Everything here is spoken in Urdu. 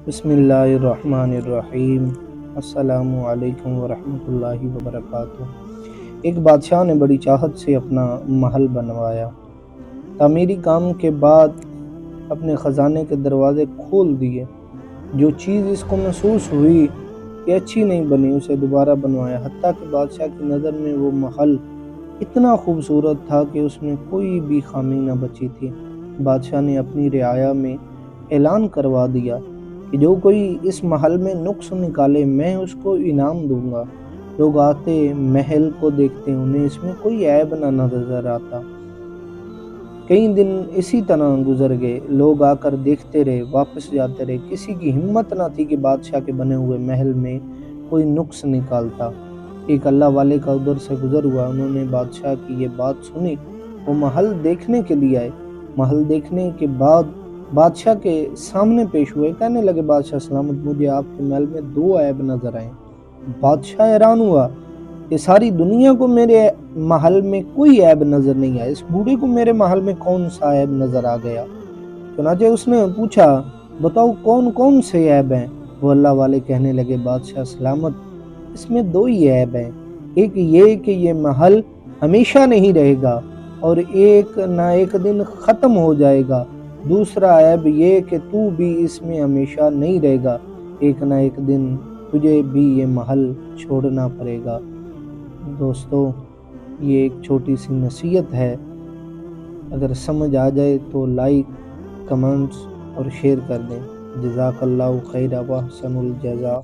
بسم اللہ الرحمن الرحیم۔ السلام علیکم ورحمۃ اللہ وبرکاتہ۔ ایک بادشاہ نے بڑی چاہت سے اپنا محل بنوایا۔ تعمیری کام کے بعد اپنے خزانے کے دروازے کھول دیے۔ جو چیز اس کو محسوس ہوئی کہ اچھی نہیں بنی اسے دوبارہ بنوایا، حتیٰ کہ بادشاہ کی نظر میں وہ محل اتنا خوبصورت تھا کہ اس میں کوئی بھی خامی نہ بچی تھی۔ بادشاہ نے اپنی رعایا میں اعلان کروا دیا کہ جو کوئی اس محل میں نقص نکالے میں اس کو انعام دوں گا۔ لوگ آتے محل کو دیکھتے، انہیں اس میں کوئی عیب نہ نظر آتا۔ کئی دن اسی طرح گزر گئے، لوگ آ کر دیکھتے رہے، واپس جاتے رہے، کسی کی ہمت نہ تھی کہ بادشاہ کے بنے ہوئے محل میں کوئی نقص نکالتا۔ ایک اللہ والے کا ادھر سے گزر ہوا، انہوں نے بادشاہ کی یہ بات سنی، وہ محل دیکھنے کے لیے آئے۔ محل دیکھنے کے بعد بادشاہ کے سامنے پیش ہوئے، کہنے لگے بادشاہ سلامت، مجھے آپ کے محل میں 2 عیب نظر آئے۔ بادشاہ حیران ہوا کہ ساری دنیا کو میرے محل میں کوئی عیب نظر نہیں آیا، اس بوڑھے کو میرے محل میں کون سا عیب نظر آ گیا؟ چنانچہ اس نے پوچھا، بتاؤ کون کون سے عیب ہیں؟ وہ اللہ والے کہنے لگے بادشاہ سلامت، اس میں 2 ہی عیب ہیں، ایک یہ کہ یہ محل ہمیشہ نہیں رہے گا اور ایک نہ ایک دن ختم ہو جائے گا، دوسرا عیب یہ کہ تو بھی اس میں ہمیشہ نہیں رہے گا، ایک نہ ایک دن تجھے بھی یہ محل چھوڑنا پڑے گا۔ دوستو، یہ ایک چھوٹی سی نصیحت ہے، اگر سمجھ آ جائے تو لائک، کمنٹس اور شیئر کر دیں۔ جزاک اللہ خیر و احسن الجزا۔